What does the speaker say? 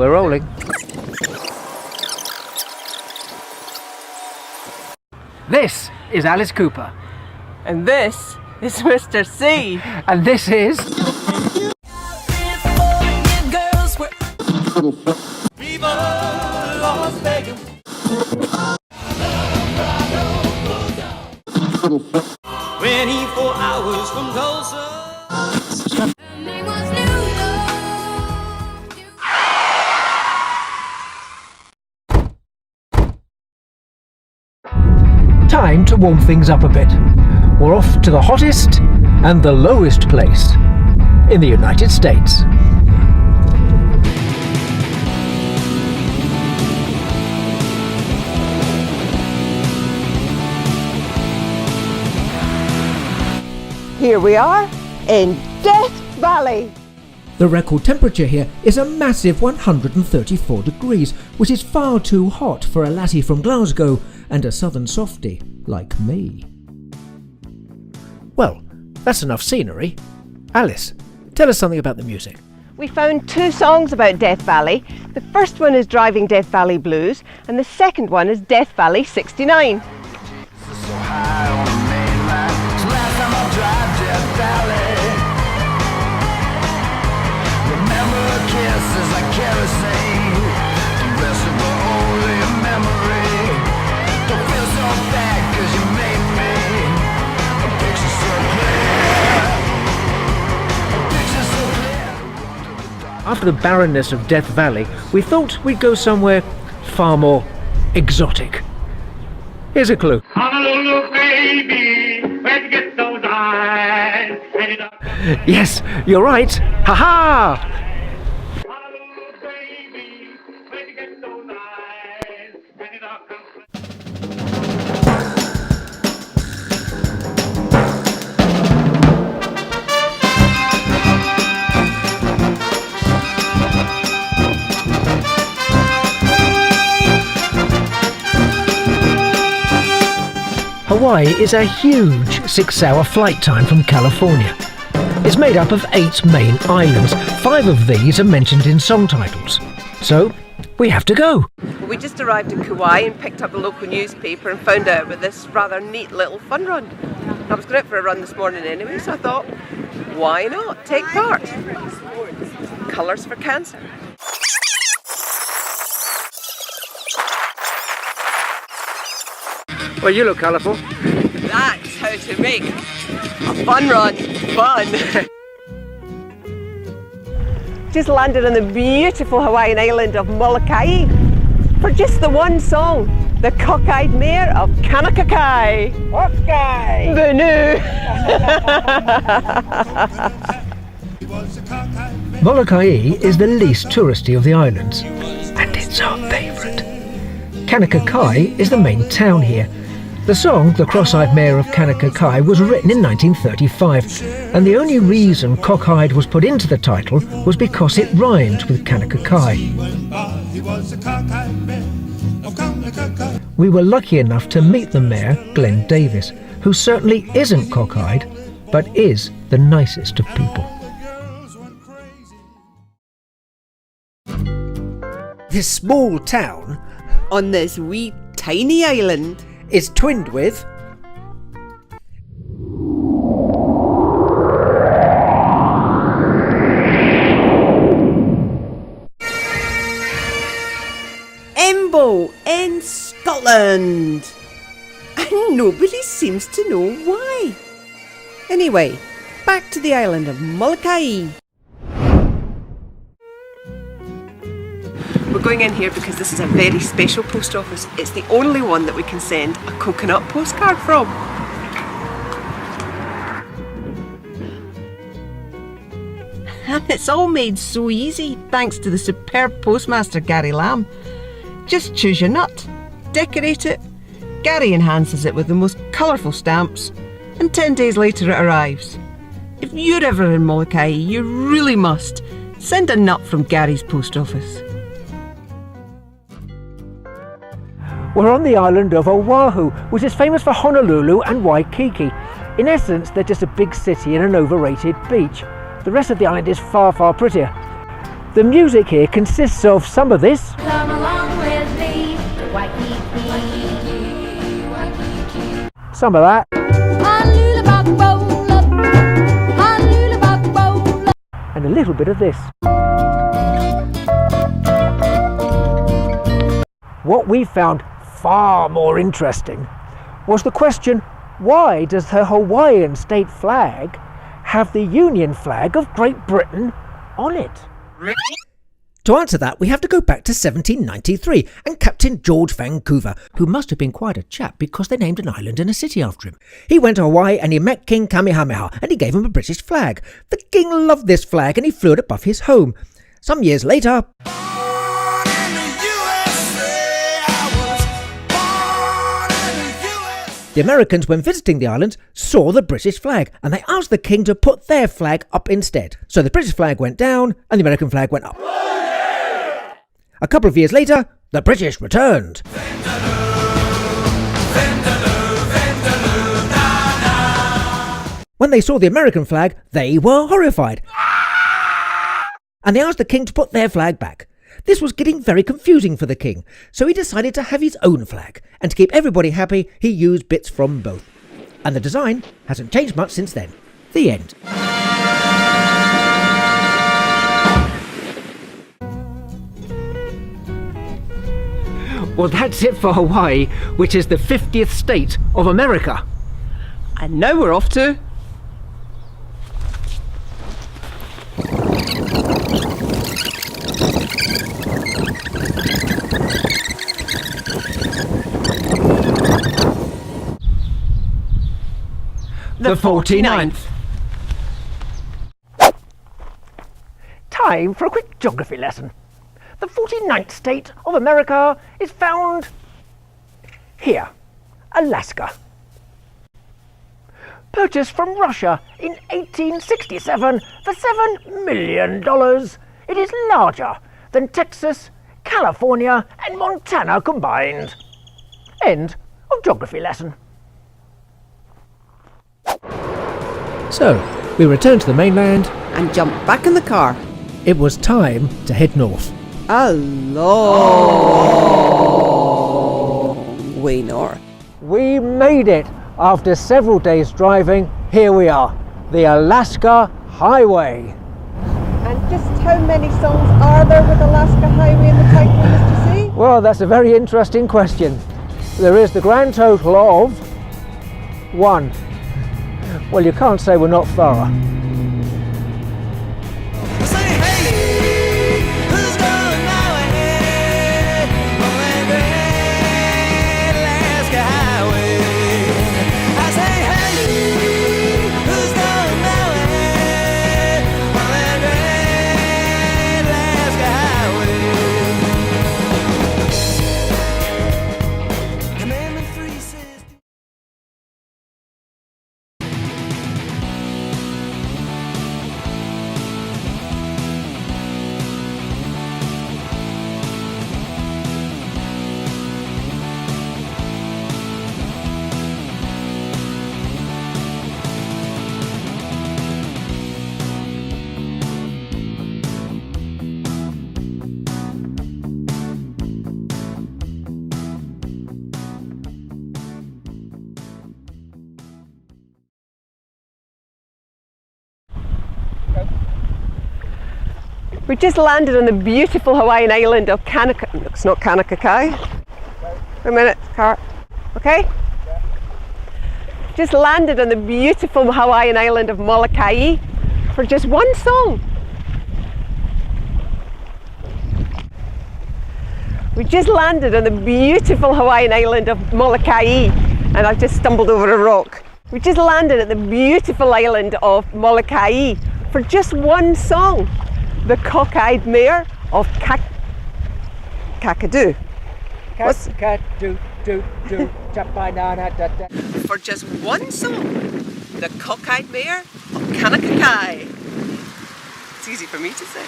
we're rolling. This is Alice Cooper. And this is Mr. C. And this is... hours from Tulsa. Time to warm things up a bit. We're off to the hottest and the lowest place in the United States. Here we are in Death Valley. The record temperature here is a massive 134 degrees, which is far too hot for a laddie from Glasgow and a southern softie like me. Well, that's enough scenery. Alice, tell us something about the music. We found 2 songs about Death Valley. The first one is Driving Death Valley Blues and the second one is Death Valley 69. After the barrenness of Death Valley, we thought we'd go somewhere far more exotic. Here's a clue. Honolulu, baby, where'd you get those eyes? Yes, you're right. Ha-ha! Honolulu, baby, where'd you get those eyes? Hawaii is a huge 6-hour flight time from California. It's made up of 8 main islands. 5 of these are mentioned in song titles. So, we have to go. We just arrived in Kauai and picked up a local newspaper and found out about this rather neat little fun run. I was going out for a run this morning anyway, so I thought, why not take part? Colours for Cancer. Well, you look colourful. That's how to make a fun run fun. Just landed on the beautiful Hawaiian island of Molokai for just the one song, the cockeyed mare of Kanakakai. Okay. Benu. Molokai is the least touristy of the islands, and it's our favourite. Kanakakai is the main town here. The song, The Cross-Eyed Mare of Kanakakai, was written in 1935, and the only reason Cockeyed was put into the title was because it rhymed with Kanakakai. We were lucky enough to meet the mayor, Glenn Davis, who certainly isn't cockeyed, but is the nicest of people. This small town On this wee tiny island is twinned with Embo in Scotland. And nobody seems to know why. Anyway, back to the island of Molokai. We're going in here because this is a very special post office. It's the only one that we can send a coconut postcard from. And it's all made so easy thanks to the superb postmaster Gary Lamb. Just choose your nut, decorate it, Gary enhances it with the most colourful stamps, and 10 days later it arrives. If you're ever in Molokai, you really must send a nut from Gary's post office. We're on the island of Oahu, which is famous for Honolulu and Waikiki. In essence, they're just a big city and an overrated beach. The rest of the island is far, far prettier. The music here consists of some of this, Come along with me to Waikiki. some of that, and a little bit of this. What we found far more interesting was the question, why does the Hawaiian state flag have the Union flag of Great Britain on it? To answer that, we have to go back to 1793 and Captain George Vancouver, who must have been quite a chap because they named an island and a city after him. He went to Hawaii and he met King Kamehameha and he gave him a British flag. The king loved this flag and he flew it above his home. Some years later, the Americans, when visiting the islands, saw the British flag and they asked the king to put their flag up instead. So the British flag went down and the American flag went up. A couple of years later, the British returned. When they saw the American flag, they were horrified. And they asked the king to put their flag back. This was getting very confusing for the king, so he decided to have his own flag, and to keep everybody happy, he used bits from both. And the design hasn't changed much since then. The end. Well, that's it for Hawaii, which is the 50th state of America. And now we're off to The 49th. Time for a quick geography lesson. The 49th state of America is found here, Alaska. Purchased from Russia in 1867 for $7 million, it is larger than Texas, California and Montana combined. End of geography lesson. So, we returned to the mainland and jump back in the car. It was time to head north. A long way north. We made it. After several days driving, here we are, the Alaska Highway. And just how many songs are there with Alaska Highway in the title, Mr. C? Well, that's a very interesting question. There is the grand total of 1. Well, you can't say we're not thorough. We just landed on the beautiful Hawaiian island of Kanaka. No, it's not Kanaka Kai. Wait a minute, car. Okay? Yeah. Just landed on the beautiful Hawaiian island of Molokai for just one song. We just landed on the beautiful Hawaiian island of Molokai, and I've just stumbled over a rock. We just landed at the beautiful island of Molokai for just one song. The Cockeyed Mare of Kakadu. For just one song, the Cockeyed Mare of Kanaka Kai. It's easy for me to say.